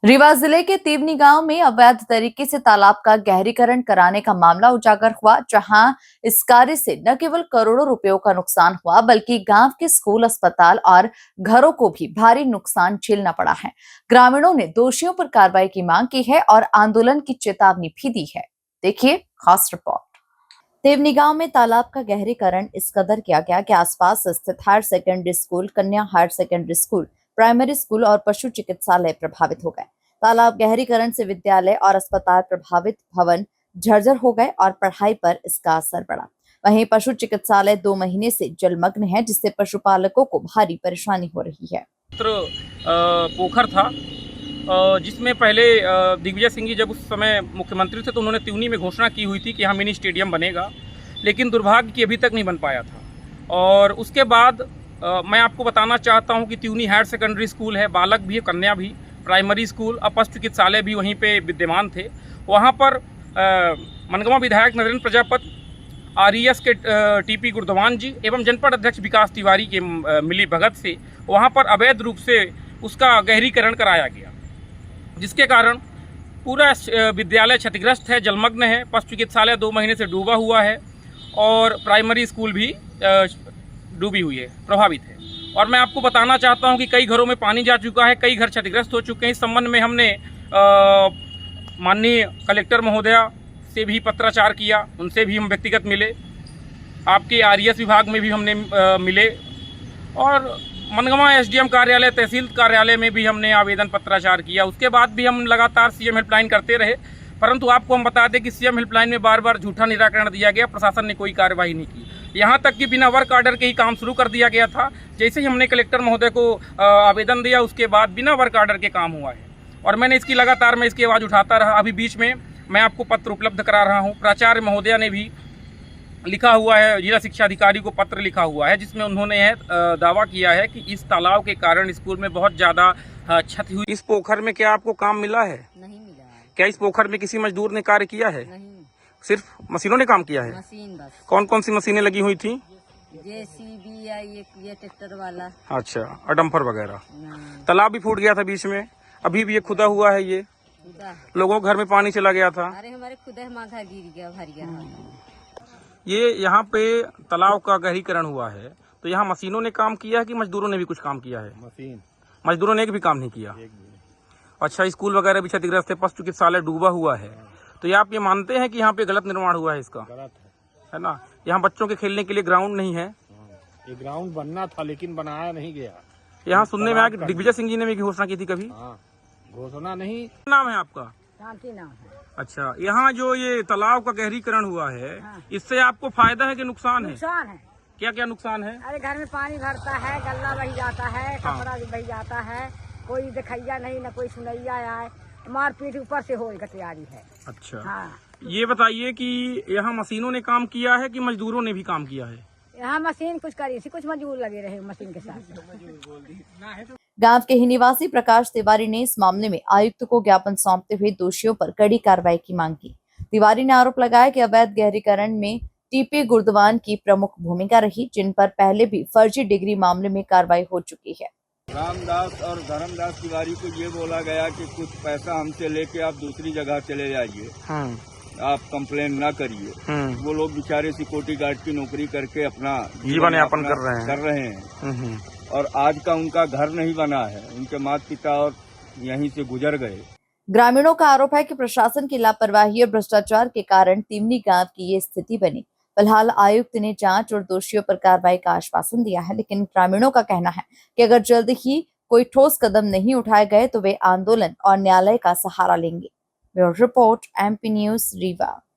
रीवा जिले के तिवनी गांव में अवैध तरीके से तालाब का गहरीकरण कराने का मामला उजागर हुआ, जहां इस कार्य से न केवल करोड़ों रुपयों का नुकसान हुआ, बल्कि गांव के स्कूल, अस्पताल और घरों को भी भारी नुकसान झेलना पड़ा है। ग्रामीणों ने दोषियों पर कार्रवाई की मांग की है और आंदोलन की चेतावनी भी दी है। देखिए खास रिपोर्ट। देवनी गांव में तालाब का गहरीकरण इस कदर किया गया कि आसपास स्थित हायर सेकेंडरी स्कूल, कन्या higher secondary school, primary school और पशु चिकित्सालय प्रभावित हो गए। तालाब गहरीकरण से विद्यालय और अस्पताल प्रभावित, भवन जर्जर हो गए और पढ़ाई पर इसका असर पड़ा। वहीं पशु चिकित्सालय 2 महीने से जलमग्न है, जिससे पशुपालकों को भारी परेशानी हो रही है। पोखर था जिसमें पहले दिग्विजय सिंह जी जब उस समय मुख्यमंत्री थे तो उन्होंने तिवनी में घोषणा की हुई थी कि यहाँ मिनी स्टेडियम बनेगा, लेकिन दुर्भाग्य कि अभी तक नहीं बन पाया था। और उसके बाद मैं आपको बताना चाहता हूँ कि तिवनी हायर सेकेंडरी स्कूल है, बालक भी है, कन्या भी, प्राइमरी स्कूल और पशु चिकित्सालय भी वहीं पे विद्यमान थे। वहाँ पर मनगवा विधायक नरेंद्र प्रजापति, आरईएस के टीपी गुरदवान जी एवं जनपद अध्यक्ष विकास तिवारी के मिली भगत से वहाँ पर अवैध रूप से उसका गहरीकरण कराया गया, जिसके कारण पूरा विद्यालय क्षतिग्रस्त है, जलमग्न है। पशु चिकित्सालय 2 महीने से डूबा हुआ है और प्राइमरी स्कूल भी डूबी हुई है, प्रभावित है। और मैं आपको बताना चाहता हूं कि कई घरों में पानी जा चुका है, कई घर क्षतिग्रस्त हो चुके हैं। इस संबंध में हमने माननीय कलेक्टर महोदया से भी पत्राचार किया, उनसे भी हम व्यक्तिगत मिले, आपके आरईएस विभाग में भी हमने मिले और मनगवा एसडीएम कार्यालय, तहसील कार्यालय में भी हमने आवेदन पत्राचार किया। उसके बाद भी हम लगातार सीएम हेल्पलाइन करते रहे, परंतु आपको हम बता दें कि सीएम हेल्पलाइन में बार बार झूठा निराकरण दिया गया, प्रशासन ने कोई कार्रवाई नहीं की। यहाँ तक कि बिना वर्क ऑर्डर के ही काम शुरू कर दिया गया था। जैसे ही हमने कलेक्टर महोदय को आवेदन दिया, उसके बाद बिना वर्क ऑर्डर के काम हुआ है और मैंने इसकी लगातार इसकी आवाज़ उठाता रहा। अभी बीच में मैं आपको पत्र उपलब्ध करा रहा हूँ, प्राचार्य महोदया ने भी लिखा हुआ है, जिला शिक्षा अधिकारी को पत्र लिखा हुआ है, जिसमें उन्होंने दावा किया है कि इस तालाब के कारण स्कूल में बहुत ज़्यादा क्षति हुई। इस पोखर में क्या आपको काम मिला है? नहीं मिला है। क्या इस पोखर में किसी मजदूर ने कार्य किया है? नहीं, सिर्फ मशीनों ने काम किया है। मशीन बस। कौन कौन सी मशीनें लगी हुई थी? जेसीबी या ये ट्रैक्टर वाला। अच्छा, और डंपर वगैरह। तालाब भी फूट गया था बीच में, अभी भी ये खुदा हुआ है, ये लोगों के घर में पानी चला गया था। अरे हमारे खुदा घर गिर गया, भर गया। ये यहाँ पे तालाब का गहरीकरण हुआ है, तो यहाँ मशीनों ने काम किया है कि मजदूरों ने भी कुछ काम किया है? मजदूरों ने एक भी काम नहीं किया। अच्छा, स्कूल वगैरह भी क्षतिग्रस्त है, पशु चिकित्सालय डूबा हुआ है, तो ये आप ये मानते हैं कि यहाँ पे गलत निर्माण हुआ है इसका? गलत है ना? यहाँ बच्चों के खेलने के लिए ग्राउंड नहीं है। ये ग्राउंड बनना था लेकिन बनाया नहीं गया। यहाँ सुनने में आया कि दिग्विजय सिंह जी ने भी घोषणा की थी कभी? घोषणा नहीं। नाम है आपका? शांति नाम है। अच्छा, यहाँ जो ये तालाब का गहरीकरण हुआ है, इससे आपको फायदा है कि नुकसान है? नुकसान है। क्या क्या नुकसान है? अरे घर में पानी भरता है, गल्ला बही जाता है, कपड़ा भी बही जाता है, कोई दिखैया नहीं, न कोई सुनैया आए, मारपीट ऊपर से हो तैयारी है। अच्छा, हाँ। ये बताइए कि यहाँ मशीनों ने काम किया है कि मजदूरों ने भी काम किया है? यहाँ मशीन कुछ करी थी, कुछ मजदूर लगे रहे मशीन के साथ। गांव के ही निवासी प्रकाश तिवारी ने इस मामले में आयुक्त को ज्ञापन सौंपते हुए दोषियों पर कड़ी कार्रवाई की मांग की। तिवारी ने आरोप लगाया कि अवैध गहरीकरण में टीपी गुरदवान की प्रमुख भूमिका रही, जिन पर पहले भी फर्जी डिग्री मामले में कार्रवाई हो चुकी है। रामदास और धर्मदास तिवारी को ये बोला गया कि कुछ पैसा हमसे लेके आप दूसरी जगह चले जाइए, आप कंप्लेन ना करिए। वो लोग बेचारे सिक्योरिटी गार्ड की नौकरी करके अपना जीवन यापन कर रहे हैं और आज का उनका घर नहीं बना है, उनके माता पिता और यहीं से गुजर गए। ग्रामीणों का आरोप है कि प्रशासन की लापरवाही और भ्रष्टाचार के कारण तिवनी गांव की ये स्थिति बनी। फिलहाल आयुक्त ने जांच और दोषियों पर कार्रवाई का आश्वासन दिया है, लेकिन ग्रामीणों का कहना है कि अगर जल्द ही कोई ठोस कदम नहीं उठाए गए तो वे आंदोलन और न्यायालय का सहारा लेंगे। Bureau report, MP news, Rewa.